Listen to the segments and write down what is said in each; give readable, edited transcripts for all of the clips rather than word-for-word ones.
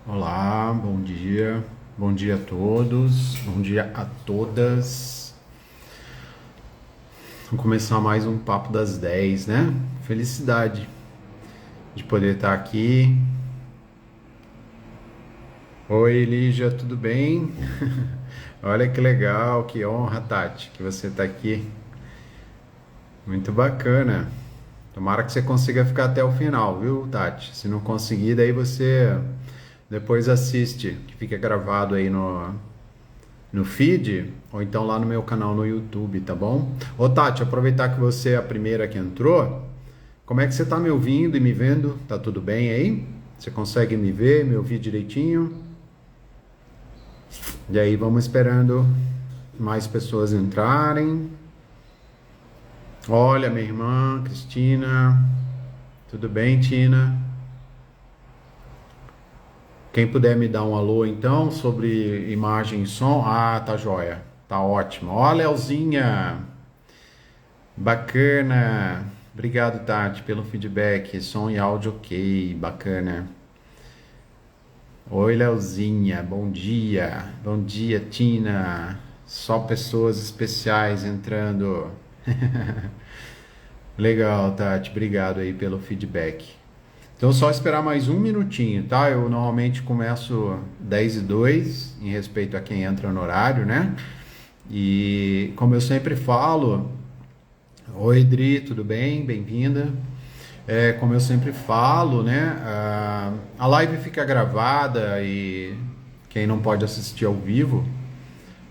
Olá, bom dia a todos, bom dia a todas. Vamos começar mais um Papo das 10, né? Felicidade de poder estar aqui. Oi, Lígia, tudo bem? Olha que legal, que honra, Tati, que você está aqui. Muito bacana. Tomara que você consiga ficar até o final, viu, Tati? Se não conseguir, daí você depois assiste, que fica gravado aí no feed, ou então lá no meu canal no YouTube, tá bom? Ô Tati, aproveitar que você é a primeira que entrou, como é que você tá me ouvindo e me vendo? Tá tudo bem aí? Você consegue me ver, me ouvir direitinho? E aí, vamos esperando mais pessoas entrarem. Olha, minha irmã, Cristina. Tudo bem, Tina? Quem puder me dar um alô então sobre imagem e som. Ah, tá joia. Tá ótimo. Ó, Leozinha. Bacana. Obrigado, Tati, pelo feedback. Som e áudio ok. Bacana. Oi, Leozinha. Bom dia. Bom dia, Tina. Só pessoas especiais entrando. Legal, Tati. Obrigado aí pelo feedback. Então, só esperar mais um minutinho, tá? Eu normalmente começo 10:02, em respeito a quem entra no horário, né? E como eu sempre falo, oi, Dri, tudo bem? Bem-vinda. Como eu sempre falo, né? A live fica gravada e quem não pode assistir ao vivo,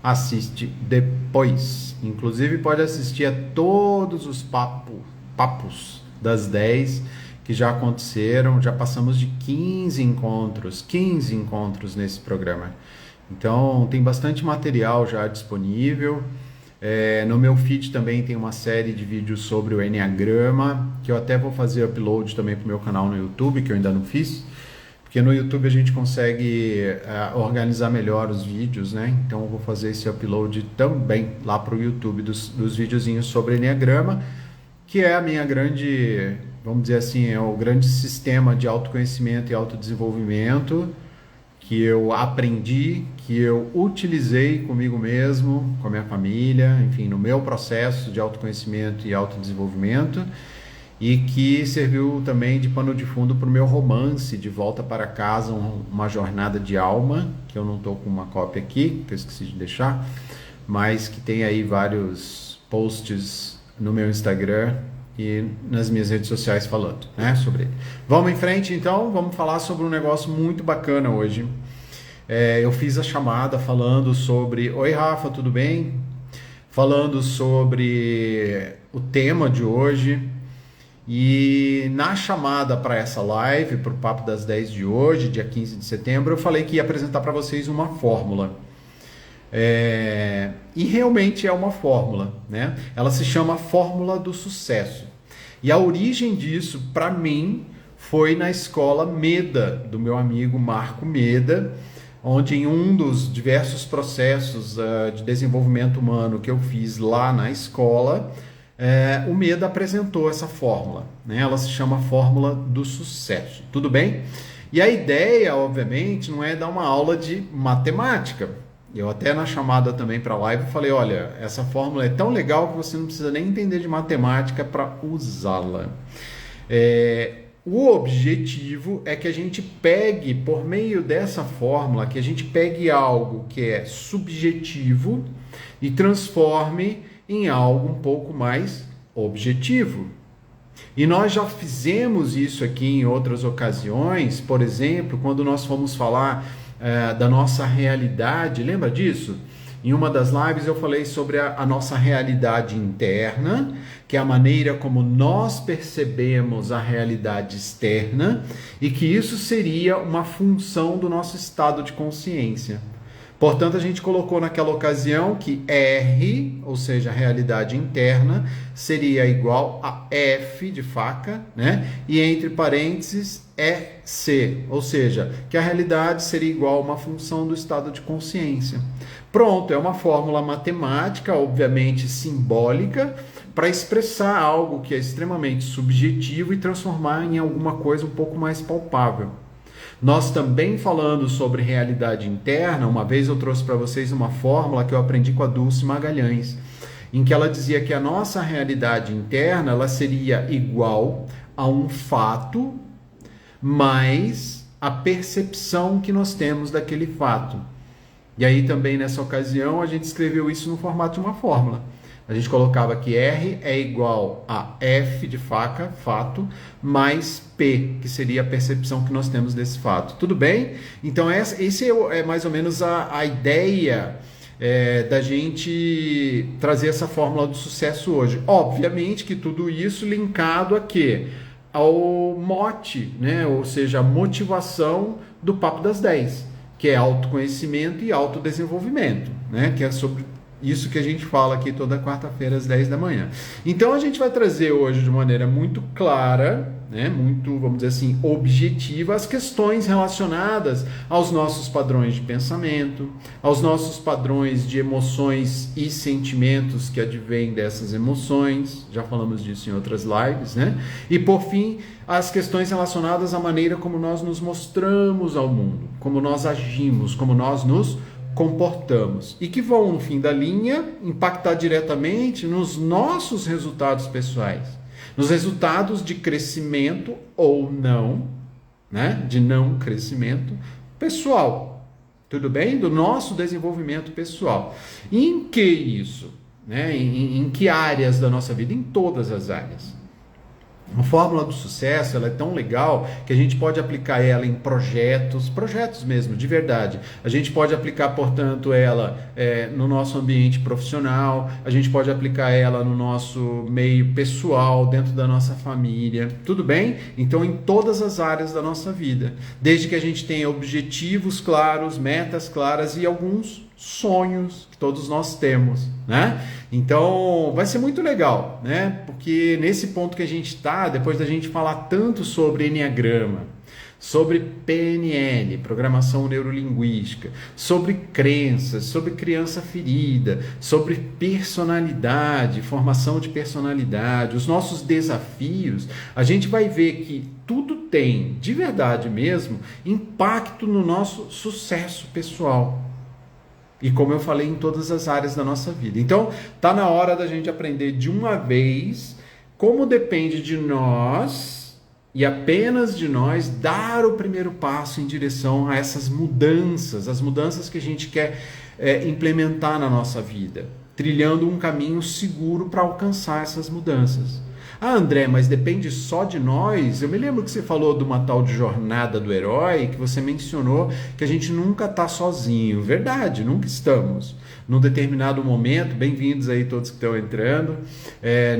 assiste depois. Inclusive, pode assistir a todos os papos das 10 que já aconteceram. Já passamos de 15 encontros nesse programa. Então, tem bastante material já disponível. No meu feed também tem uma série de vídeos sobre o Enneagrama, que eu até vou fazer upload também para o meu canal no YouTube, que eu ainda não fiz, porque no YouTube a gente consegue organizar melhor os vídeos, né? Então eu vou fazer esse upload também lá para o YouTube dos videozinhos sobre Enneagrama, que é a minha grande, vamos dizer assim, é o grande sistema de autoconhecimento e autodesenvolvimento que eu aprendi, que eu utilizei comigo mesmo, com a minha família, enfim, no meu processo de autoconhecimento e autodesenvolvimento, e que serviu também de pano de fundo para o meu romance De Volta para Casa, uma jornada de alma, que eu não estou com uma cópia aqui, que eu esqueci de deixar, mas que tem aí vários posts no meu Instagram e nas minhas redes sociais falando, né, sobre ele. Vamos em frente então, vamos falar sobre um negócio muito bacana hoje. Eu fiz a chamada falando sobre... Oi, Rafa, tudo bem? Falando sobre o tema de hoje. E na chamada para essa live, para o Papo das 10 de hoje, dia 15 de setembro, eu falei que ia apresentar para vocês uma fórmula. E realmente é uma fórmula, né? Ela se chama Fórmula do Sucesso. E a origem disso, para mim, foi na escola Meda, do meu amigo Marco Meda, onde em um dos diversos processos de desenvolvimento humano que eu fiz lá na escola, o Meda apresentou essa fórmula, né? Ela se chama Fórmula do Sucesso, tudo bem? E a ideia, obviamente, não é dar uma aula de matemática. Eu até na chamada também para a live falei, olha, essa fórmula é tão legal que você não precisa nem entender de matemática para usá-la. O objetivo é que a gente pegue, por meio dessa fórmula, que a gente pegue algo que é subjetivo e transforme em algo um pouco mais objetivo. E nós já fizemos isso aqui em outras ocasiões, por exemplo, quando nós fomos falar da nossa realidade, lembra disso? Em uma das lives eu falei sobre a nossa realidade interna, que é a maneira como nós percebemos a realidade externa, e que isso seria uma função do nosso estado de consciência. Portanto, a gente colocou naquela ocasião que R, ou seja, a realidade interna, seria igual a F de faca, né? E entre parênteses, EC, ou seja, que a realidade seria igual a uma função do estado de consciência. Pronto, é uma fórmula matemática, obviamente simbólica, para expressar algo que é extremamente subjetivo e transformar em alguma coisa um pouco mais palpável. Nós também falando sobre realidade interna, uma vez eu trouxe para vocês uma fórmula que eu aprendi com a Dulce Magalhães, em que ela dizia que a nossa realidade interna ela seria igual a um fato mais a percepção que nós temos daquele fato. E aí também nessa ocasião a gente escreveu isso no formato de uma fórmula. A gente colocava que R é igual a F de faca, fato, mais P, que seria a percepção que nós temos desse fato. Tudo bem? Então esse é mais ou menos a ideia da gente trazer essa fórmula do sucesso hoje. Obviamente que tudo isso linkado a quê? Ao mote, né? Ou seja, a motivação do Papo das 10, que é autoconhecimento e autodesenvolvimento, né? Que é sobre isso que a gente fala aqui toda quarta-feira às 10 da manhã. Então a gente vai trazer hoje de maneira muito clara, né, muito, vamos dizer assim, objetiva, as questões relacionadas aos nossos padrões de pensamento, aos nossos padrões de emoções e sentimentos que advêm dessas emoções, já falamos disso em outras lives, né? E por fim, as questões relacionadas à maneira como nós nos mostramos ao mundo, como nós agimos, como nós nos comportamos e que vão, no fim da linha, impactar diretamente nos nossos resultados pessoais, nos resultados de crescimento ou não, né? De não crescimento pessoal, tudo bem? Do nosso desenvolvimento pessoal. E em que isso? Né? Em que áreas da nossa vida? Em todas as áreas. A fórmula do sucesso ela é tão legal que a gente pode aplicar ela em projetos mesmo, de verdade. A gente pode aplicar, portanto, ela no nosso ambiente profissional, a gente pode aplicar ela no nosso meio pessoal, dentro da nossa família, tudo bem? Então, em todas as áreas da nossa vida, desde que a gente tenha objetivos claros, metas claras e alguns sonhos que todos nós temos, né? Então vai ser muito legal, né? Porque nesse ponto que a gente está, depois da gente falar tanto sobre Enneagrama, sobre PNL, programação neurolinguística, sobre crenças, sobre criança ferida, sobre personalidade, formação de personalidade, os nossos desafios, a gente vai ver que tudo tem, de verdade mesmo, impacto no nosso sucesso pessoal. E como eu falei, em todas as áreas da nossa vida. Então, tá na hora da gente aprender de uma vez como depende de nós e apenas de nós dar o primeiro passo em direção a essas mudanças, as mudanças que a gente quer implementar na nossa vida, trilhando um caminho seguro para alcançar essas mudanças. Ah, André, mas depende só de nós? Eu me lembro que você falou de uma tal de jornada do herói, que você mencionou que a gente nunca está sozinho. Verdade, nunca estamos. Num determinado momento, bem-vindos aí todos que estão entrando,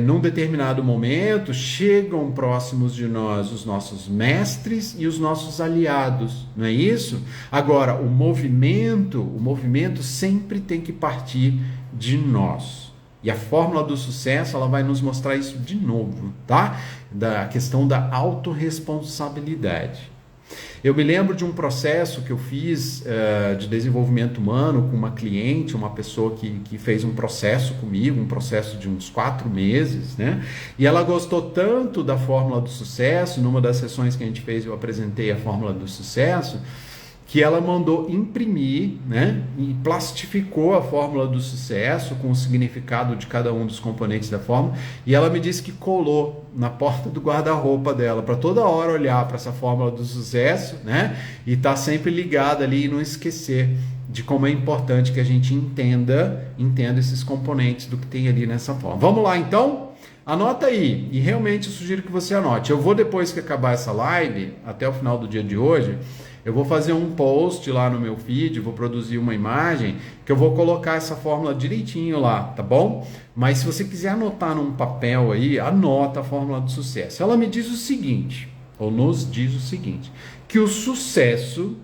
num determinado momento chegam próximos de nós os nossos mestres e os nossos aliados, não é isso? Agora, o movimento sempre tem que partir de nós. E a fórmula do sucesso, ela vai nos mostrar isso de novo, tá? Da questão da autorresponsabilidade. Eu me lembro de um processo que eu fiz de desenvolvimento humano com uma cliente, uma pessoa que fez um processo comigo, um processo de uns 4 meses, né? E ela gostou tanto da fórmula do sucesso, numa das sessões que a gente fez eu apresentei a fórmula do sucesso, que ela mandou imprimir, né, e plastificou a fórmula do sucesso com o significado de cada um dos componentes da fórmula, e ela me disse que colou na porta do guarda-roupa dela, para toda hora olhar para essa fórmula do sucesso, né, e estar sempre ligada ali e não esquecer de como é importante que a gente entenda esses componentes do que tem ali nessa fórmula. Vamos lá então? Anota aí, e realmente eu sugiro que você anote. Eu vou, depois que acabar essa live, até o final do dia de hoje, eu vou fazer um post lá no meu feed, vou produzir uma imagem que eu vou colocar essa fórmula direitinho lá, tá bom? Mas se você quiser anotar num papel aí, anota a fórmula do sucesso. Ela me diz o seguinte, ou nos diz o seguinte, que o sucesso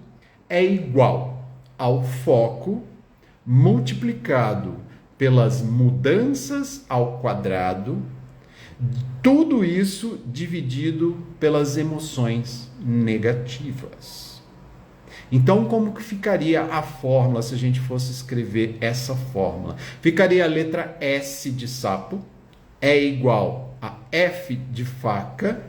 é igual ao foco multiplicado pelas mudanças ao quadrado, tudo isso dividido pelas emoções negativas. Então, como que ficaria a fórmula se a gente fosse escrever essa fórmula? Ficaria a letra S de sapo é igual a F de faca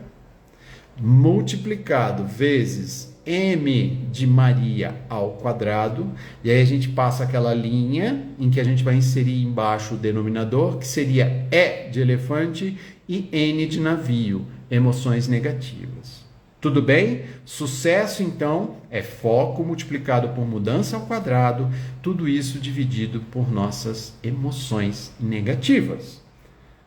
multiplicado vezes M de Maria ao quadrado, e aí a gente passa aquela linha em que a gente vai inserir embaixo o denominador, que seria E de elefante e N de navio, emoções negativas. Tudo bem? Sucesso, então, é foco multiplicado por mudança ao quadrado, tudo isso dividido por nossas emoções negativas.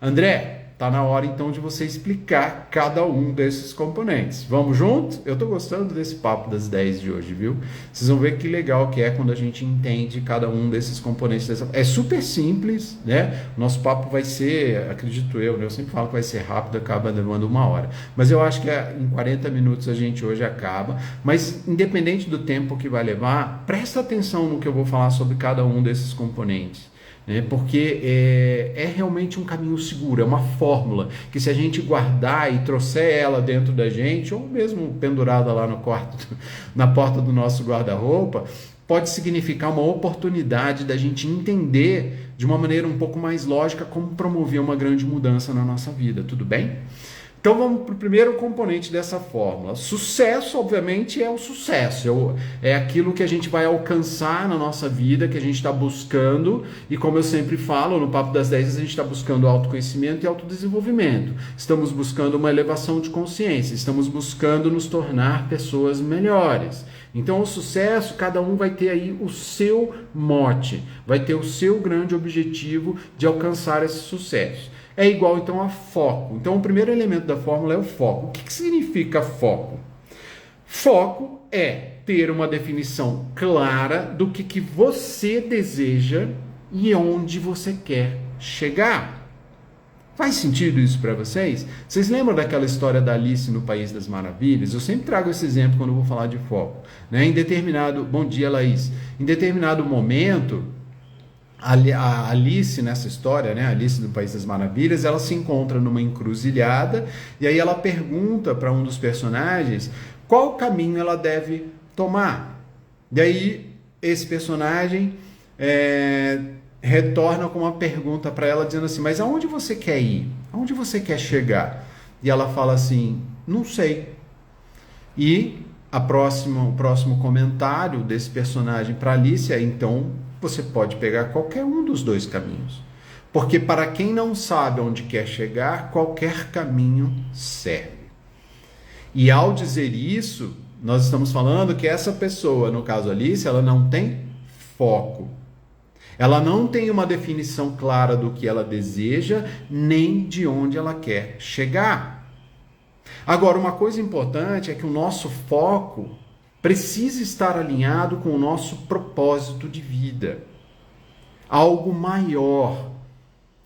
André, tá na hora então de você explicar cada um desses componentes. Vamos junto? Eu tô gostando desse papo das 10 de hoje, viu? Vocês vão ver que legal que é quando a gente entende cada um desses componentes. É super simples, né? Nosso papo vai ser, acredito eu, né? Eu sempre falo que vai ser rápido, acaba levando 1 hora. Mas eu acho que em 40 minutos a gente hoje acaba. Mas independente do tempo que vai levar, presta atenção no que eu vou falar sobre cada um desses componentes. Porque é realmente um caminho seguro, é uma fórmula que se a gente guardar e trouxer ela dentro da gente, ou mesmo pendurada lá no quarto, na porta do nosso guarda-roupa, pode significar uma oportunidade da gente entender de uma maneira um pouco mais lógica como promover uma grande mudança na nossa vida, tudo bem? Então vamos para o primeiro componente dessa fórmula. Sucesso, obviamente, é o sucesso. É aquilo que a gente vai alcançar na nossa vida, que a gente está buscando. E como eu sempre falo, no Papo das 10, a gente está buscando autoconhecimento e autodesenvolvimento. Estamos buscando uma elevação de consciência. Estamos buscando nos tornar pessoas melhores. Então o sucesso, cada um vai ter aí o seu mote. Vai ter o seu grande objetivo de alcançar esse sucesso. É igual então a foco. Então o primeiro elemento da fórmula é o foco. O que significa foco? Foco é ter uma definição clara do que você deseja e onde você quer chegar. Faz sentido isso para vocês? Vocês lembram daquela história da Alice no País das Maravilhas? Eu sempre trago esse exemplo quando eu vou falar de foco. Bom dia, Laís. Em determinado momento, a Alice nessa história, a Alice do País das Maravilhas, ela se encontra numa encruzilhada e aí ela pergunta para um dos personagens qual caminho ela deve tomar. Daí esse personagem retorna com uma pergunta para ela dizendo assim, mas aonde você quer ir? Aonde você quer chegar? E ela fala assim, não sei. E o próximo comentário desse personagem para Alice é, então você pode pegar qualquer um dos dois caminhos. Porque para quem não sabe onde quer chegar, qualquer caminho serve. E ao dizer isso, nós estamos falando que essa pessoa, no caso Alice, ela não tem foco. Ela não tem uma definição clara do que ela deseja, nem de onde ela quer chegar. Agora, uma coisa importante é que o nosso foco precisa estar alinhado com o nosso propósito de vida. Algo maior.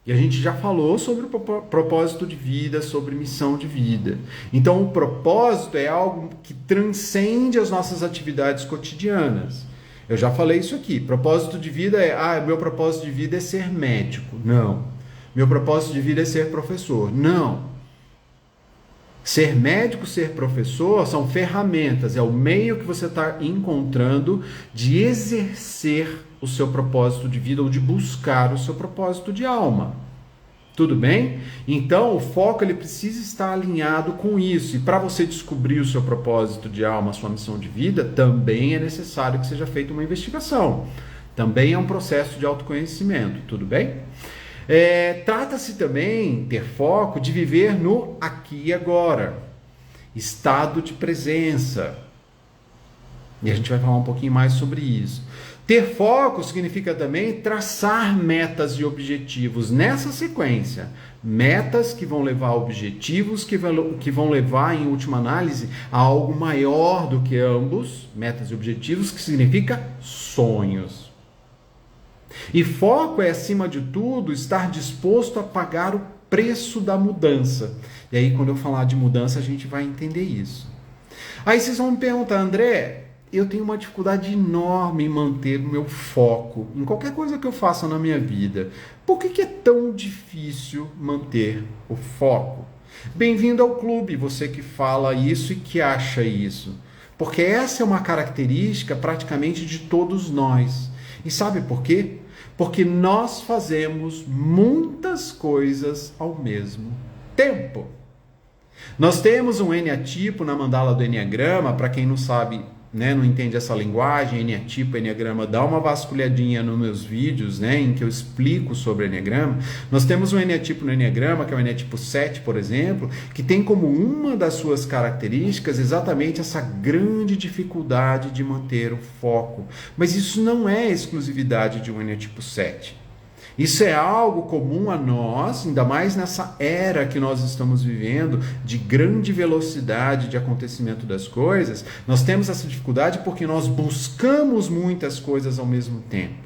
E a gente já falou sobre o propósito de vida, sobre missão de vida. Então, o propósito é algo que transcende as nossas atividades cotidianas. Eu já falei isso aqui. Propósito de vida meu propósito de vida é ser médico. Não. Meu propósito de vida é ser professor. Não. Ser médico, ser professor são ferramentas, é o meio que você está encontrando de exercer o seu propósito de vida ou de buscar o seu propósito de alma. Tudo bem? Então, o foco ele precisa estar alinhado com isso. E para você descobrir o seu propósito de alma, a sua missão de vida, também é necessário que seja feita uma investigação. Também é um processo de autoconhecimento. Tudo bem? Trata-se também, ter foco, de viver no aqui e agora. Estado de presença. E a gente vai falar um pouquinho mais sobre isso. Ter foco significa também traçar metas e objetivos nessa sequência. Metas que vão levar a objetivos, que vão levar, em última análise, a algo maior do que ambos. Metas e objetivos, que significa sonhos. E foco é, acima de tudo, estar disposto a pagar o preço da mudança. E aí, quando eu falar de mudança, a gente vai entender isso. Aí vocês vão me perguntar, André, eu tenho uma dificuldade enorme em manter o meu foco em qualquer coisa que eu faça na minha vida. Por que é tão difícil manter o foco? Bem-vindo ao clube, você que fala isso e que acha isso. Porque essa é uma característica praticamente de todos nós. E sabe por quê? Porque nós fazemos muitas coisas ao mesmo tempo. Nós temos um eneatipo na mandala do Eneagrama, para quem não sabe, né, não entende essa linguagem, eneatipo, eneagrama, dá uma vasculhadinha nos meus vídeos, né, em que eu explico sobre eneagrama. Nós temos um eneatipo no eneagrama, que é o eneatipo 7, por exemplo, que tem como uma das suas características exatamente essa grande dificuldade de manter o foco. Mas isso não é exclusividade de um eneatipo 7. Isso é algo comum a nós, ainda mais nessa era que nós estamos vivendo, de grande velocidade de acontecimento das coisas. Nós temos essa dificuldade porque nós buscamos muitas coisas ao mesmo tempo.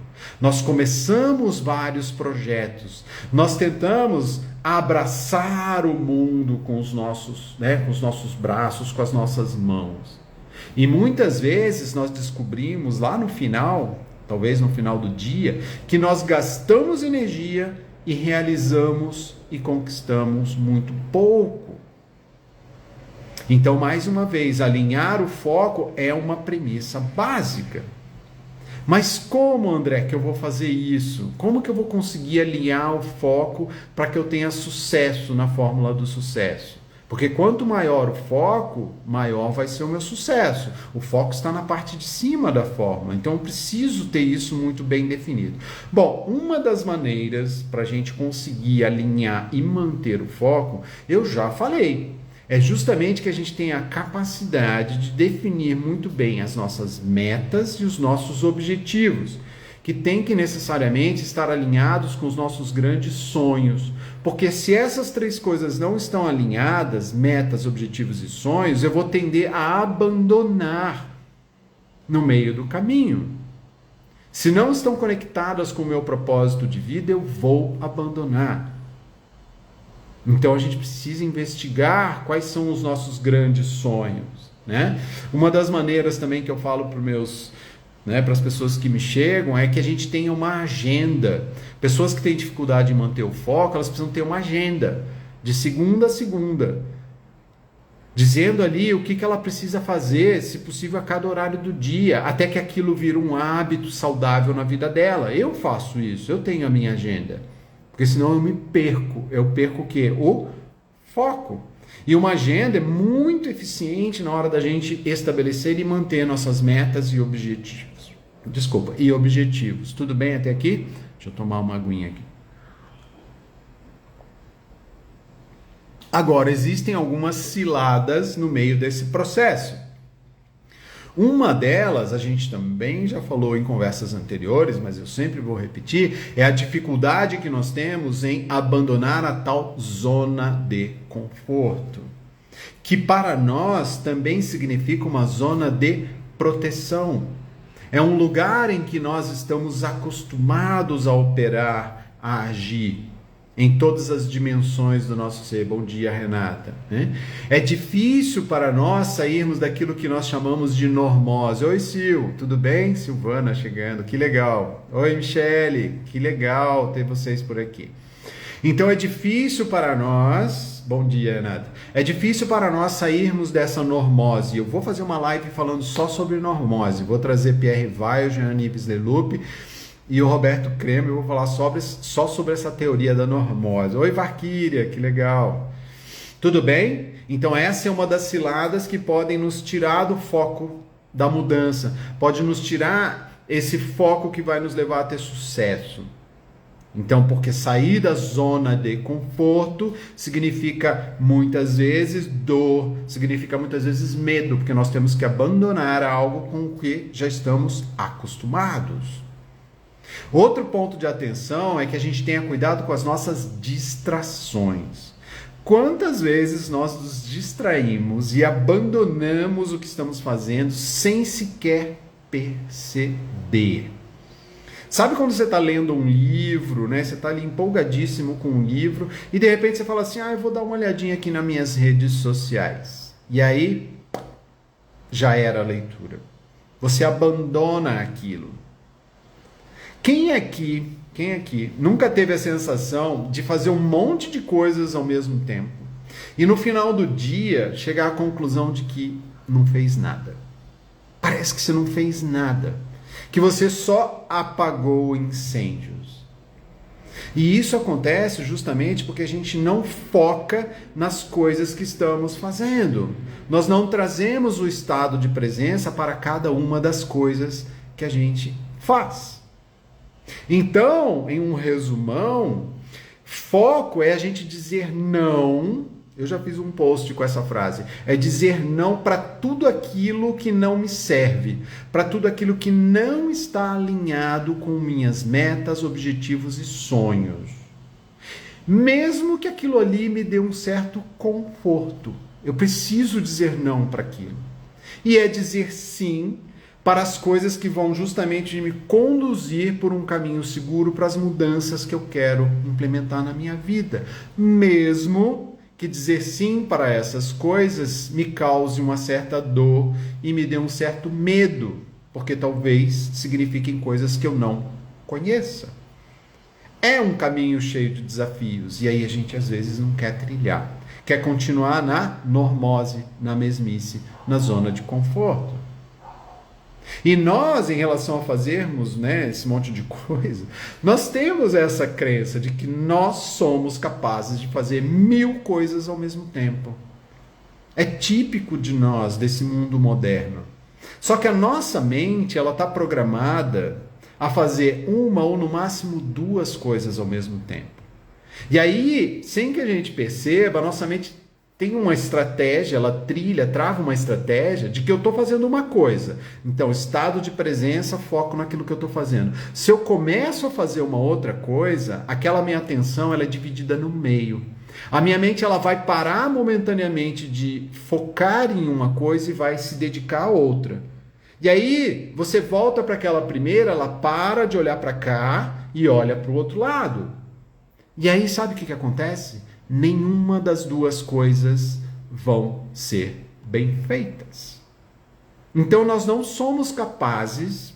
Nós começamos vários projetos. Nós tentamos abraçar o mundo com os nossos braços, com as nossas mãos. E muitas vezes nós descobrimos lá no final, talvez no final do dia, que nós gastamos energia e realizamos e conquistamos muito pouco. Então, mais uma vez, alinhar o foco é uma premissa básica. Mas como, André, que eu vou fazer isso? Como que eu vou conseguir alinhar o foco para que eu tenha sucesso na fórmula do sucesso? Porque quanto maior o foco, maior vai ser o meu sucesso. O foco está na parte de cima da fórmula, então eu preciso ter isso muito bem definido. Bom, uma das maneiras para a gente conseguir alinhar e manter o foco, eu já falei. É justamente que a gente tenha a capacidade de definir muito bem as nossas metas e os nossos objetivos, que tem que necessariamente estar alinhados com os nossos grandes sonhos. Porque se essas três coisas não estão alinhadas, metas, objetivos e sonhos, eu vou tender a abandonar no meio do caminho. Se não estão conectadas com o meu propósito de vida, eu vou abandonar. Então a gente precisa investigar quais são os nossos grandes sonhos, né? Uma das maneiras também que eu falo para as pessoas que me chegam, é que a gente tenha uma agenda. Pessoas que têm dificuldade em manter o foco, elas precisam ter uma agenda, de segunda a segunda, dizendo ali o que ela precisa fazer, se possível, a cada horário do dia, até que aquilo vira um hábito saudável na vida dela. Eu faço isso, eu tenho a minha agenda, porque senão eu me perco. Eu perco o quê? O foco. E uma agenda é muito eficiente na hora da gente estabelecer e manter nossas metas e objetivos. E objetivos. Tudo bem até aqui? Deixa eu tomar uma aguinha aqui. Agora, existem algumas ciladas no meio desse processo. Uma delas, a gente também já falou em conversas anteriores, mas eu sempre vou repetir, é a dificuldade que nós temos em abandonar a tal zona de conforto, que para nós também significa uma zona de proteção. É um lugar em que nós estamos acostumados a operar, a agir, em todas as dimensões do nosso ser. Bom dia, Renata. É difícil para nós sairmos daquilo que nós chamamos de normose. Oi, Sil, tudo bem? Silvana chegando, que legal. Oi, Michele, que legal ter vocês por aqui. Então é difícil para nós, bom dia, Renata, é difícil para nós sairmos dessa normose. Eu vou fazer uma live falando só sobre normose, vou trazer Pierre Weil, Jean-Yves Leloup e o Roberto Creme, eu vou falar só sobre essa teoria da normose. Oi, Valquíria, que legal. Tudo bem? Então essa é uma das ciladas que podem nos tirar do foco da mudança, pode nos tirar esse foco que vai nos levar a ter sucesso. Então, porque sair da zona de conforto significa muitas vezes dor, significa muitas vezes medo, porque nós temos que abandonar algo com o que já estamos acostumados. Outro ponto de atenção é que a gente tenha cuidado com as nossas distrações. Quantas vezes nós nos distraímos e abandonamos o que estamos fazendo sem sequer perceber? Sabe quando você está lendo um livro, né? Você está ali empolgadíssimo com um livro e de repente você fala assim, eu vou dar uma olhadinha aqui nas minhas redes sociais. E aí, já era a leitura. Você abandona aquilo. Quem aqui nunca teve a sensação de fazer um monte de coisas ao mesmo tempo e no final do dia chegar à conclusão de que não fez nada? Parece que você não fez nada, que você só apagou incêndios. E isso acontece justamente porque a gente não foca nas coisas que estamos fazendo. Nós não trazemos o estado de presença para cada uma das coisas que a gente faz. Então, em um resumão, foco é a gente dizer não. Eu já fiz um post com essa frase. É dizer não para tudo aquilo que não me serve, para tudo aquilo que não está alinhado com minhas metas, objetivos e sonhos. Mesmo que aquilo ali me dê um certo conforto, eu preciso dizer não para aquilo. E é dizer sim para as coisas que vão justamente me conduzir por um caminho seguro para as mudanças que eu quero implementar na minha vida. Mesmo que dizer sim para essas coisas me cause uma certa dor e me dê um certo medo, porque talvez signifiquem coisas que eu não conheça. É um caminho cheio de desafios, e aí a gente às vezes não quer trilhar. Quer continuar na normose, na mesmice, na zona de conforto. E nós, em relação a fazermos, esse monte de coisa, nós temos essa crença de que nós somos capazes de fazer 1000 coisas ao mesmo tempo. É típico de nós, desse mundo moderno. Só que a nossa mente, ela está programada a fazer uma ou no máximo 2 coisas ao mesmo tempo. E aí, sem que a gente perceba, a nossa mente tem uma estratégia, ela trava uma estratégia de que eu estou fazendo uma coisa. Então, estado de presença, foco naquilo que eu estou fazendo. Se eu começo a fazer uma outra coisa, aquela minha atenção ela é dividida no meio. A minha mente ela vai parar momentaneamente de focar em uma coisa e vai se dedicar a outra. E aí, você volta para aquela primeira, ela para de olhar para cá e olha para o outro lado. E aí, sabe o que acontece? Nenhuma das 2 coisas vão ser bem feitas. Então nós não somos capazes,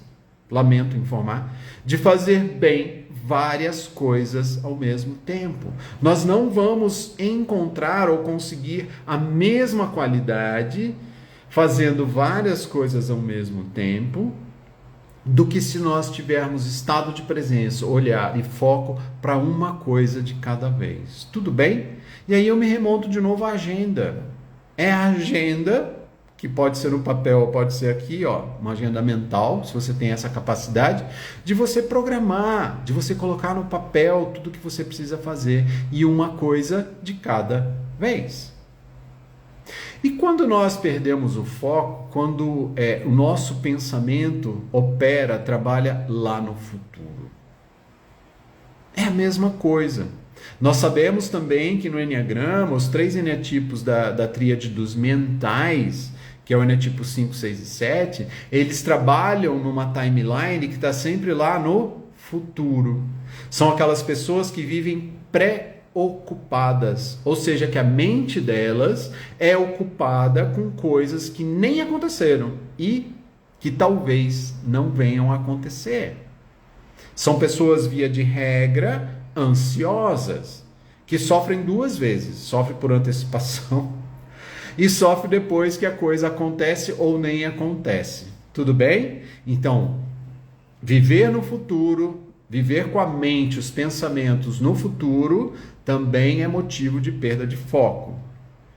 lamento informar, de fazer bem várias coisas ao mesmo tempo. Nós não vamos encontrar ou conseguir a mesma qualidade fazendo várias coisas ao mesmo tempo do que se nós tivermos estado de presença, olhar e foco para uma coisa de cada vez. Tudo bem? E aí eu me remonto de novo à agenda. É a agenda, que pode ser no papel, pode ser aqui, uma agenda mental, se você tem essa capacidade, de você programar, de você colocar no papel tudo que você precisa fazer e uma coisa de cada vez. E quando nós perdemos o foco, quando o nosso pensamento opera, trabalha lá no futuro, é a mesma coisa. Nós sabemos também que no Enneagrama, os 3 eneatipos da tríade dos mentais, que é o eneatipo 5, 6 e 7, eles trabalham numa timeline que está sempre lá no futuro. São aquelas pessoas que vivem ocupadas, ou seja, que a mente delas é ocupada com coisas que nem aconteceram e que talvez não venham a acontecer. São pessoas, via de regra, ansiosas, que sofrem 2 vezes, sofre por antecipação e sofre depois que a coisa acontece ou nem acontece. Tudo bem? Então, viver no futuro, viver com a mente, os pensamentos no futuro, também é motivo de perda de foco.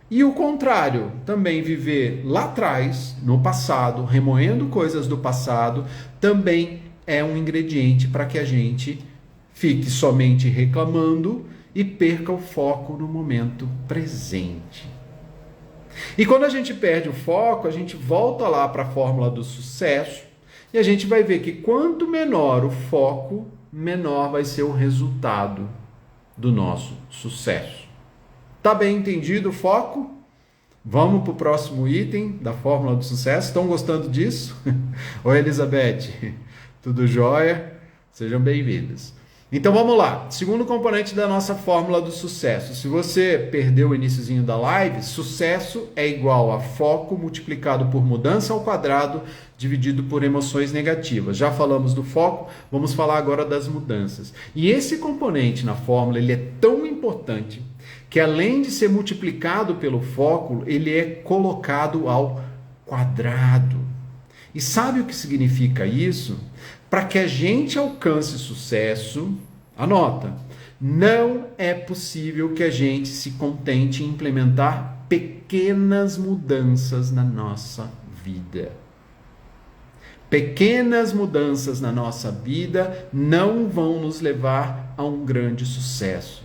E o contrário, também viver lá atrás, no passado, remoendo coisas do passado, também é um ingrediente para que a gente fique somente reclamando e perca o foco no momento presente. E quando a gente perde o foco, a gente volta lá para a fórmula do sucesso e a gente vai ver que quanto menor o foco, menor vai ser o resultado do nosso sucesso. Tá bem entendido o foco? Vamos para o próximo item da fórmula do sucesso. Estão gostando disso? Oi, Elizabeth. Tudo jóia? Sejam bem-vindos. Então vamos lá. Segundo componente da nossa fórmula do sucesso. Se você perdeu o iniciozinho da live, sucesso é igual a foco multiplicado por mudança ao quadrado dividido por emoções negativas. Já falamos do foco, vamos falar agora das mudanças. E esse componente na fórmula, ele é tão importante que além de ser multiplicado pelo foco, ele é colocado ao quadrado. E sabe o que significa isso? Para que a gente alcance sucesso, anota, Não é possível que a gente se contente em implementar pequenas mudanças na nossa vida. Pequenas mudanças na nossa vida não vão nos levar a um grande sucesso.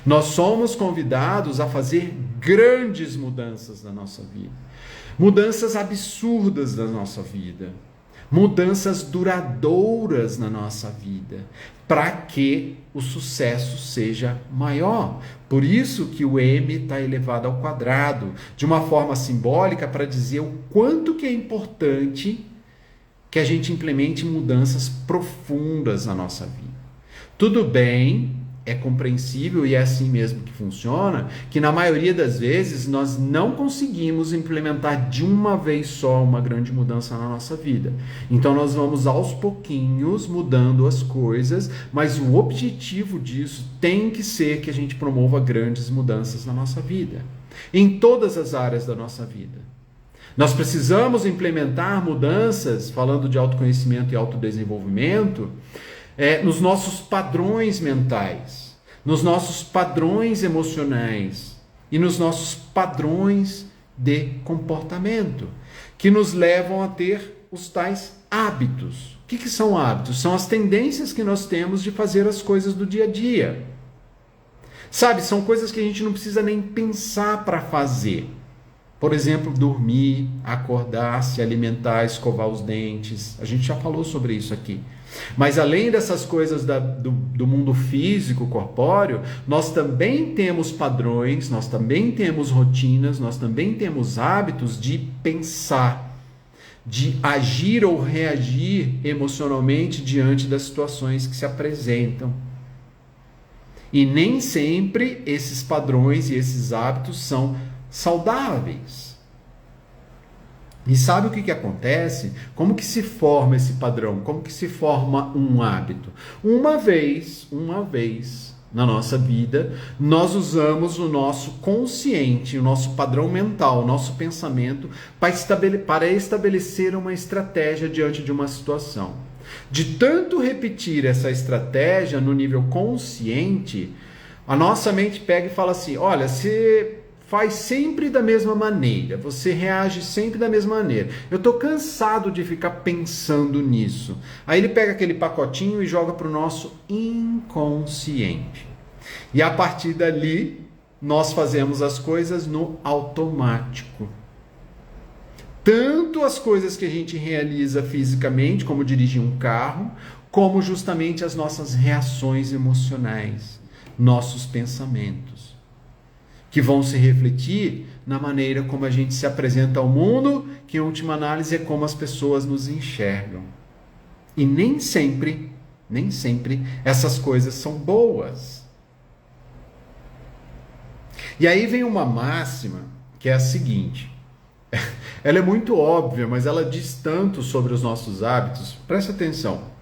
Nós somos convidados a fazer grandes mudanças na nossa vida. Mudanças absurdas na nossa vida. Mudanças duradouras na nossa vida, para que o sucesso seja maior. Por isso que o M está elevado ao quadrado, de uma forma simbólica, para dizer o quanto que é importante que a gente implemente mudanças profundas na nossa vida. Tudo bem, é compreensível e é assim mesmo que funciona, que na maioria das vezes nós não conseguimos implementar de uma vez só uma grande mudança na nossa vida. Então nós vamos aos pouquinhos mudando as coisas, mas o objetivo disso tem que ser que a gente promova grandes mudanças na nossa vida, em todas as áreas da nossa vida. Nós precisamos implementar mudanças, falando de autoconhecimento e autodesenvolvimento, nos nossos padrões mentais, nos nossos padrões emocionais e nos nossos padrões de comportamento, que nos levam a ter os tais hábitos. O que são hábitos? São as tendências que nós temos de fazer as coisas do dia a dia. Sabe, são coisas que a gente não precisa nem pensar para fazer. Por exemplo, dormir, acordar, se alimentar, escovar os dentes. A gente já falou sobre isso aqui. Mas além dessas coisas do mundo físico, corpóreo, nós também temos padrões, nós também temos rotinas, nós também temos hábitos de pensar, de agir ou reagir emocionalmente diante das situações que se apresentam. E nem sempre esses padrões e esses hábitos são saudáveis. E sabe o que acontece? Como que se forma esse padrão? Como que se forma um hábito? Uma vez na nossa vida, nós usamos o nosso consciente, o nosso padrão mental, o nosso pensamento para estabelecer uma estratégia diante de uma situação. De tanto repetir essa estratégia no nível consciente, a nossa mente pega e fala assim, olha, você faz sempre da mesma maneira, você reage sempre da mesma maneira. Eu estou cansado de ficar pensando nisso. Aí ele pega aquele pacotinho e joga para o nosso inconsciente. E a partir dali, nós fazemos as coisas no automático. Tanto as coisas que a gente realiza fisicamente, como dirigir um carro, como justamente as nossas reações emocionais, nossos pensamentos, que vão se refletir na maneira como a gente se apresenta ao mundo, que em última análise é como as pessoas nos enxergam. E nem sempre essas coisas são boas. E aí vem uma máxima que é a seguinte, ela é muito óbvia, mas ela diz tanto sobre os nossos hábitos. Presta atenção.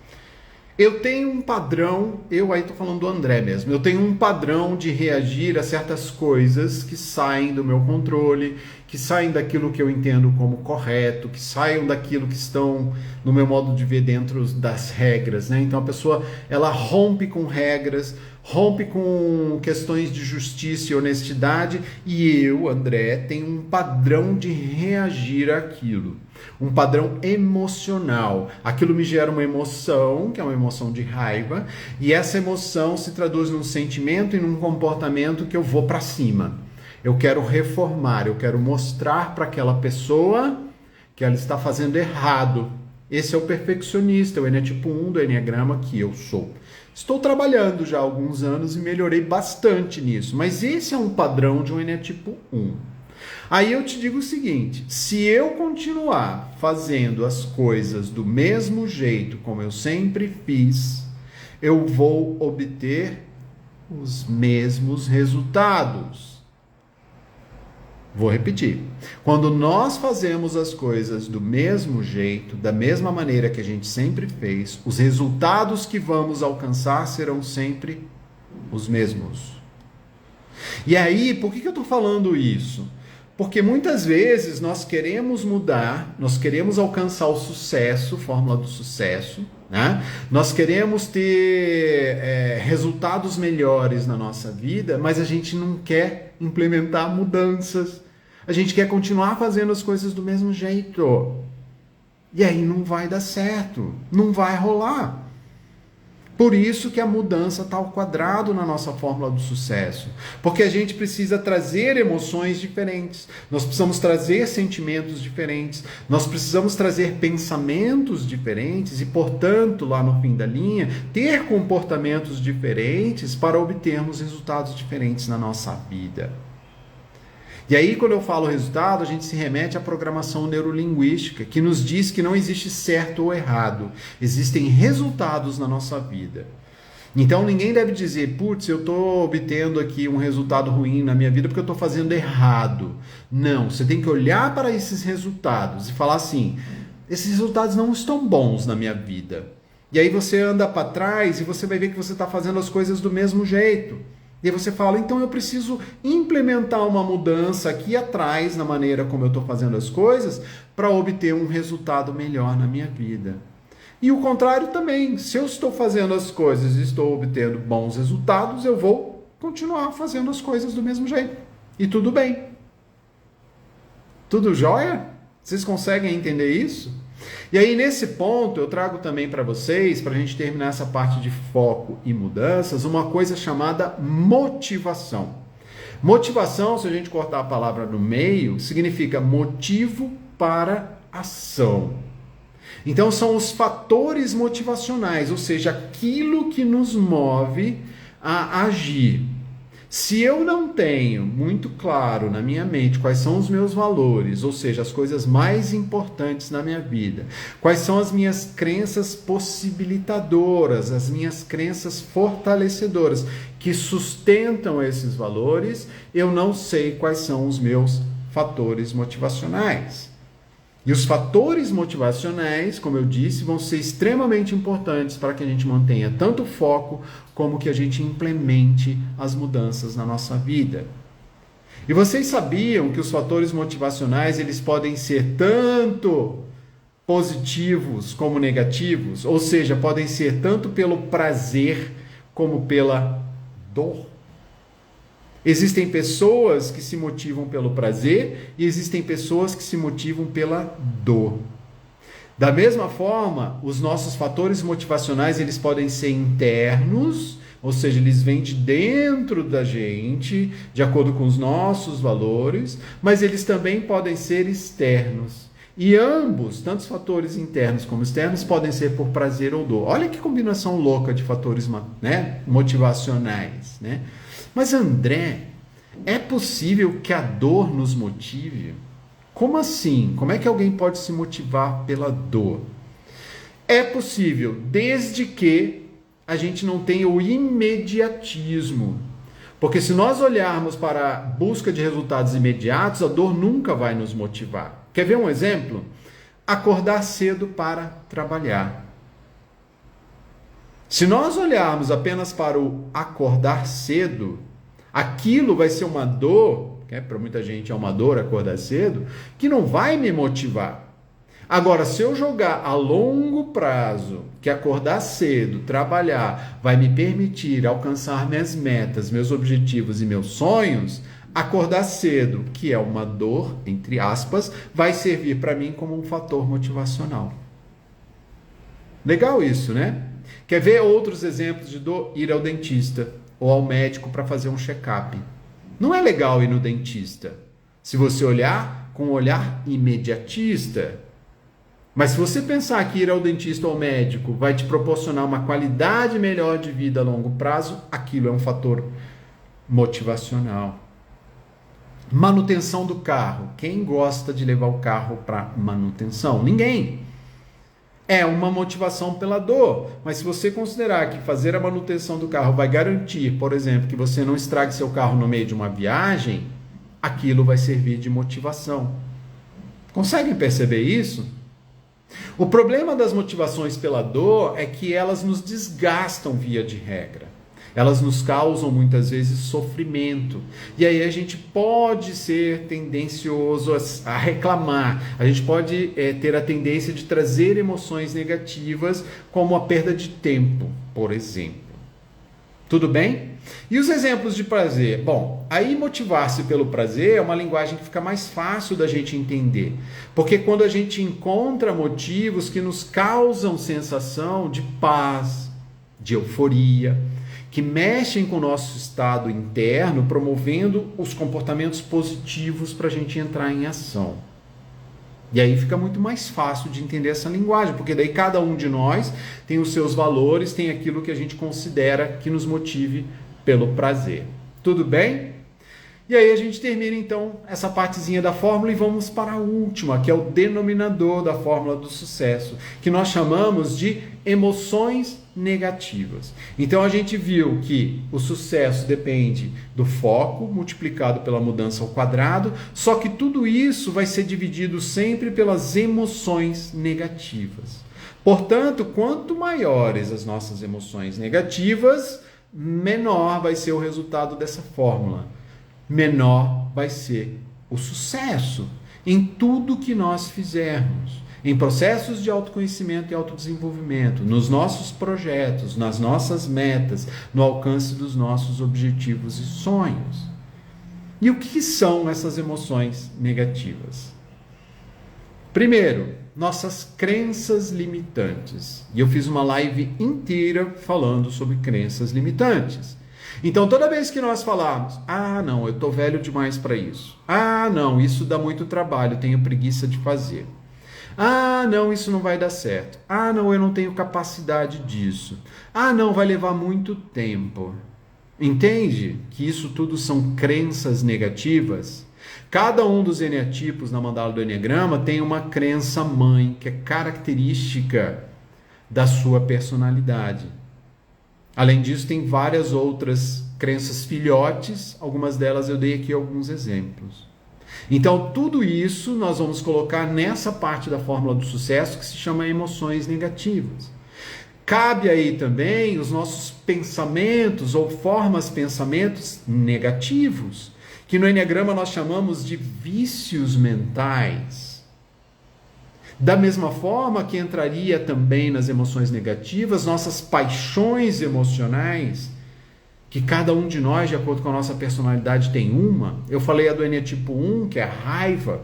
Eu tenho um padrão, eu aí estou falando do André mesmo, eu tenho um padrão de reagir a certas coisas que saem do meu controle, que saem daquilo que eu entendo como correto, que saem daquilo que estão no meu modo de ver dentro das regras, né? Então a pessoa, ela rompe com regras, rompe com questões de justiça e honestidade, e eu, André, tenho um padrão de reagir àquilo. Um padrão emocional. Aquilo me gera uma emoção, que é uma emoção de raiva, e essa emoção se traduz num sentimento e num comportamento que eu vou para cima. Eu quero reformar, eu quero mostrar para aquela pessoa que ela está fazendo errado. Esse é o perfeccionista, o Eneatipo 1 do Enneagrama que eu sou. Estou trabalhando já há alguns anos e melhorei bastante nisso, mas esse é um padrão de um Eneatipo 1. Aí eu te digo o seguinte, se eu continuar fazendo as coisas do mesmo jeito como eu sempre fiz, eu vou obter os mesmos resultados. Vou repetir. Quando nós fazemos as coisas do mesmo jeito, da mesma maneira que a gente sempre fez, os resultados que vamos alcançar serão sempre os mesmos. E aí, por que eu estou falando isso? Porque muitas vezes nós queremos mudar, nós queremos alcançar o sucesso, fórmula do sucesso, né? Nós queremos ter resultados melhores na nossa vida, mas a gente não quer implementar mudanças. A gente quer continuar fazendo as coisas do mesmo jeito. E aí não vai dar certo, não vai rolar. Por isso que a mudança está ao quadrado na nossa fórmula do sucesso. Porque a gente precisa trazer emoções diferentes. Nós precisamos trazer sentimentos diferentes. Nós precisamos trazer pensamentos diferentes e, portanto, lá no fim da linha, ter comportamentos diferentes para obtermos resultados diferentes na nossa vida. E aí, quando eu falo resultado, a gente se remete à programação neurolinguística, que nos diz que não existe certo ou errado. Existem resultados na nossa vida. Então, ninguém deve dizer, putz, eu estou obtendo aqui um resultado ruim na minha vida porque eu estou fazendo errado. Não, você tem que olhar para esses resultados e falar assim, esses resultados não estão bons na minha vida. E aí você anda para trás e você vai ver que você está fazendo as coisas do mesmo jeito. E aí você fala, então eu preciso implementar uma mudança aqui atrás na maneira como eu estou fazendo as coisas para obter um resultado melhor na minha vida. E o contrário também, se eu estou fazendo as coisas e estou obtendo bons resultados, eu vou continuar fazendo as coisas do mesmo jeito. E tudo bem. Tudo jóia? Vocês conseguem entender isso? E aí, nesse ponto, eu trago também para vocês, para a gente terminar essa parte de foco e mudanças, uma coisa chamada motivação. Motivação, se a gente cortar a palavra no meio, significa motivo para ação. Então, são os fatores motivacionais, ou seja, aquilo que nos move a agir. Se eu não tenho muito claro na minha mente quais são os meus valores, ou seja, as coisas mais importantes na minha vida, quais são as minhas crenças possibilitadoras, as minhas crenças fortalecedoras que sustentam esses valores, eu não sei quais são os meus fatores motivacionais. E os fatores motivacionais, como eu disse, vão ser extremamente importantes para que a gente mantenha tanto o foco como que a gente implemente as mudanças na nossa vida. E vocês sabiam que os fatores motivacionais eles podem ser tanto positivos como negativos? Ou seja, podem ser tanto pelo prazer como pela dor? Existem pessoas que se motivam pelo prazer e existem pessoas que se motivam pela dor. Da mesma forma, os nossos fatores motivacionais eles podem ser internos, ou seja, eles vêm de dentro da gente, de acordo com os nossos valores, mas eles também podem ser externos. E ambos, tanto os fatores internos como externos, podem ser por prazer ou dor. Olha que combinação louca de fatores, né, motivacionais, né? Mas André, é possível que a dor nos motive? Como assim? Como é que alguém pode se motivar pela dor? É possível, desde que a gente não tenha o imediatismo. Porque se nós olharmos para a busca de resultados imediatos, a dor nunca vai nos motivar. Quer ver um exemplo? Acordar cedo para trabalhar. Se nós olharmos apenas para o acordar cedo, aquilo vai ser uma dor, para muita gente é uma dor acordar cedo, que não vai me motivar. Agora, se eu jogar a longo prazo, que acordar cedo, trabalhar, vai me permitir alcançar minhas metas, meus objetivos e meus sonhos, acordar cedo, que é uma dor, entre aspas, vai servir para mim como um fator motivacional. Legal isso, né? Quer ver outros exemplos de dor? Ir ao dentista ou ao médico para fazer um check-up. Não é legal ir no dentista, se você olhar com um olhar imediatista. Mas se você pensar que ir ao dentista ou ao médico vai te proporcionar uma qualidade melhor de vida a longo prazo, aquilo é um fator motivacional. Manutenção do carro. Quem gosta de levar o carro para manutenção? Ninguém. É uma motivação pela dor, mas se você considerar que fazer a manutenção do carro vai garantir, por exemplo, que você não estrague seu carro no meio de uma viagem, aquilo vai servir de motivação. Conseguem perceber isso? O problema das motivações pela dor é que elas nos desgastam via de regra. Elas nos causam muitas vezes sofrimento. E aí a gente pode ser tendencioso a reclamar. A gente pode ter a tendência de trazer emoções negativas, como a perda de tempo, por exemplo. Tudo bem? E os exemplos de prazer? Bom, aí motivar-se pelo prazer é uma linguagem que fica mais fácil da gente entender. Porque quando a gente encontra motivos que nos causam sensação de paz, de euforia, que mexem com o nosso estado interno, promovendo os comportamentos positivos para a gente entrar em ação. E aí fica muito mais fácil de entender essa linguagem, porque daí cada um de nós tem os seus valores, tem aquilo que a gente considera que nos motive pelo prazer. Tudo bem? E aí a gente termina então essa partezinha da fórmula e vamos para a última, que é o denominador da fórmula do sucesso, que nós chamamos de emoções negativas. Então a gente viu que o sucesso depende do foco multiplicado pela mudança ao quadrado, só que tudo isso vai ser dividido sempre pelas emoções negativas. Portanto, quanto maiores as nossas emoções negativas, menor vai ser o resultado dessa fórmula. Menor vai ser o sucesso em tudo que nós fizermos, em processos de autoconhecimento e autodesenvolvimento, nos nossos projetos, nas nossas metas, no alcance dos nossos objetivos e sonhos. E o que são essas emoções negativas? Primeiro, nossas crenças limitantes. E eu fiz uma live inteira falando sobre crenças limitantes. Então, toda vez que nós falarmos, não, eu estou velho demais para isso. Não, isso dá muito trabalho, tenho preguiça de fazer. Não, isso não vai dar certo. Não, eu não tenho capacidade disso. Não, vai levar muito tempo. Entende que isso tudo são crenças negativas? Cada um dos eneatipos na mandala do Eneagrama tem uma crença mãe, que é característica da sua personalidade. Além disso, tem várias outras crenças filhotes, algumas delas eu dei aqui alguns exemplos. Então, tudo isso nós vamos colocar nessa parte da fórmula do sucesso que se chama emoções negativas. Cabe aí também os nossos pensamentos ou pensamentos negativos, que no Eneagrama nós chamamos de vícios mentais. Da mesma forma que entraria também nas emoções negativas, nossas paixões emocionais, que cada um de nós, de acordo com a nossa personalidade, tem uma. Eu falei a do eneatipo 1, que é a raiva.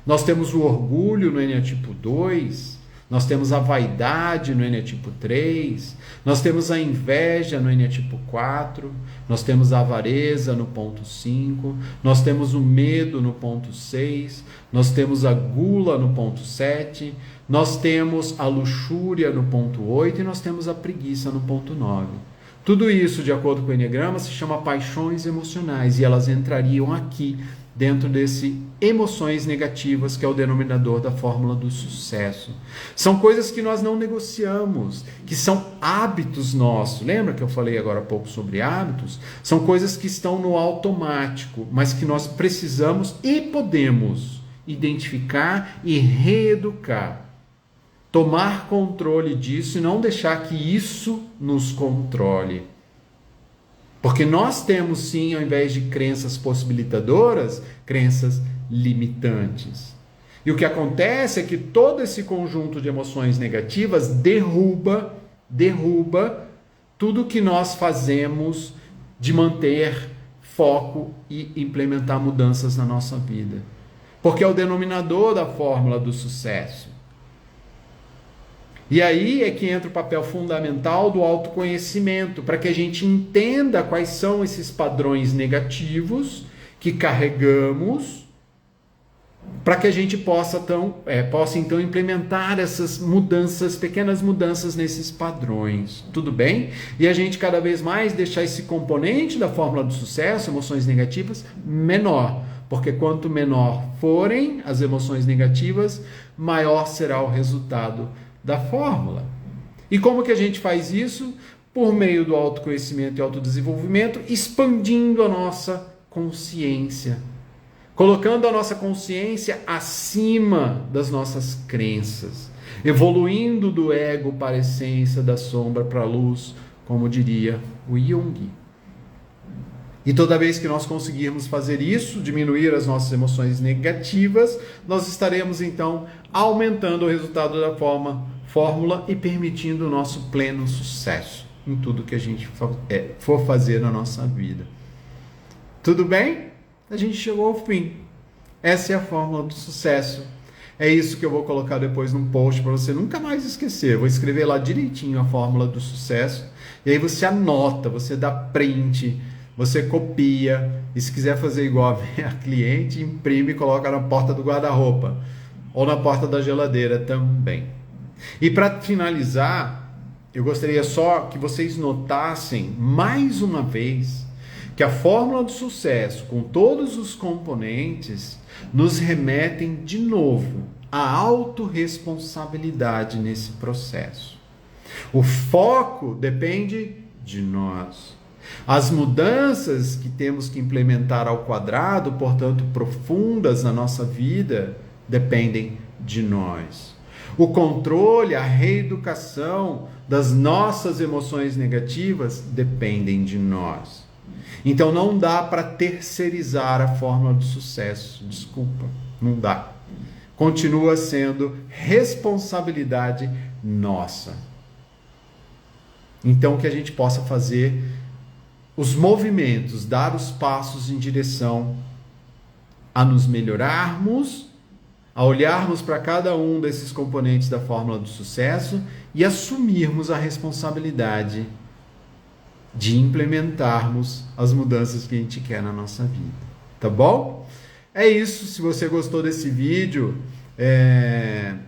Nós temos o orgulho no eneatipo 2, nós temos a vaidade no eneatipo 3, nós temos a inveja no eneatipo 4, nós temos a avareza no ponto 5, nós temos o medo no ponto 6, nós temos a gula no ponto 7, nós temos a luxúria no ponto 8 e nós temos a preguiça no ponto 9. Tudo isso, de acordo com o Eneagrama, se chama paixões emocionais e elas entrariam aqui dentro desse emoções negativas, que é o denominador da fórmula do sucesso. São coisas que nós não negociamos, que são hábitos nossos. Lembra que eu falei agora há pouco sobre hábitos? São coisas que estão no automático, mas que nós precisamos e podemos identificar e reeducar. Tomar controle disso e não deixar que isso nos controle. Porque nós temos sim, ao invés de crenças possibilitadoras, crenças limitantes. E o que acontece é que todo esse conjunto de emoções negativas derruba tudo que nós fazemos de manter foco e implementar mudanças na nossa vida. Porque é o denominador da fórmula do sucesso. E aí é que entra o papel fundamental do autoconhecimento, para que a gente entenda quais são esses padrões negativos que carregamos, para que a gente possa então implementar essas mudanças, pequenas mudanças nesses padrões. Tudo bem? E a gente cada vez mais deixar esse componente da fórmula do sucesso, emoções negativas, menor. Porque quanto menor forem as emoções negativas, maior será o resultado da fórmula. E como que a gente faz isso? Por meio do autoconhecimento e autodesenvolvimento, expandindo a nossa consciência, colocando a nossa consciência acima das nossas crenças, evoluindo do ego para a essência, da sombra para a luz, como diria o Jung. E toda vez que nós conseguirmos fazer isso, diminuir as nossas emoções negativas, nós estaremos então aumentando o resultado da fórmula e permitindo o nosso pleno sucesso em tudo que a gente for fazer na nossa vida. Tudo bem? A gente chegou ao fim. Essa é a fórmula do sucesso. É isso que eu vou colocar depois num post para você nunca mais esquecer. Vou escrever lá direitinho a fórmula do sucesso. E aí você anota, você dá print, você copia. E se quiser fazer igual a minha cliente, imprime e coloca na porta do guarda-roupa. Ou na porta da geladeira também. E para finalizar, eu gostaria só que vocês notassem mais uma vez que a fórmula do sucesso, com todos os componentes, nos remetem de novo à autorresponsabilidade nesse processo. O foco depende de nós. As mudanças que temos que implementar ao quadrado, portanto profundas na nossa vida, dependem de nós. O controle, a reeducação das nossas emoções negativas dependem de nós. Então não dá para terceirizar a fórmula do sucesso. Desculpa, não dá. Continua sendo responsabilidade nossa. Então que a gente possa fazer os movimentos, dar os passos em direção a nos melhorarmos, a olharmos para cada um desses componentes da fórmula do sucesso e assumirmos a responsabilidade de implementarmos as mudanças que a gente quer na nossa vida. Tá bom? É isso. Se você gostou desse vídeo,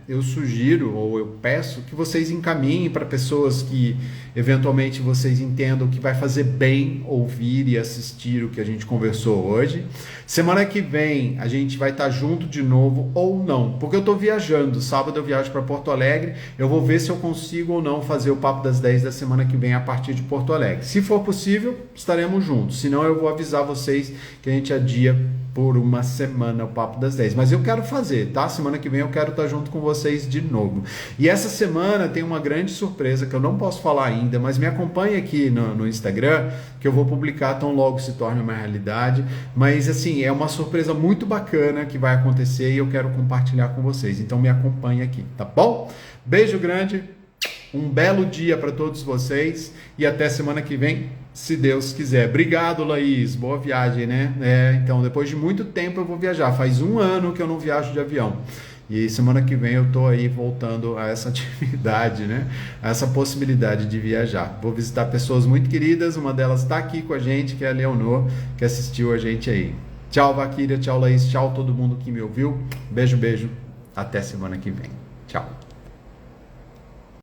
eu sugiro ou eu peço que vocês encaminhem para pessoas que eventualmente vocês entendam que vai fazer bem ouvir e assistir o que a gente conversou hoje. Semana que vem a gente vai estar junto de novo ou não, porque eu estou viajando. Sábado eu viajo para Porto Alegre, eu vou ver se eu consigo ou não fazer o Papo das 10 da semana que vem a partir de Porto Alegre. Se for possível, estaremos juntos, senão eu vou avisar vocês que a gente adia por uma semana o Papo das 10, mas eu quero fazer, tá? Semana que vem eu quero estar junto com vocês de novo. E essa semana tem uma grande surpresa que eu não posso falar ainda, mas me acompanhe aqui no Instagram, que eu vou publicar tão logo se torne uma realidade. Mas assim, é uma surpresa muito bacana que vai acontecer e eu quero compartilhar com vocês. Então me acompanhe aqui, tá bom? Beijo grande, um belo dia para todos vocês e até semana que vem, se Deus quiser. Obrigado, Laís. Boa viagem, né? Então, depois de muito tempo eu vou viajar. Faz 1 ano que eu não viajo de avião. E semana que vem eu tô aí voltando a essa atividade, né? A essa possibilidade de viajar. Vou visitar pessoas muito queridas. Uma delas está aqui com a gente, que é a Leonor, que assistiu a gente aí. Tchau, Vaquíria. Tchau, Laís. Tchau, todo mundo que me ouviu. Beijo, beijo. Até semana que vem.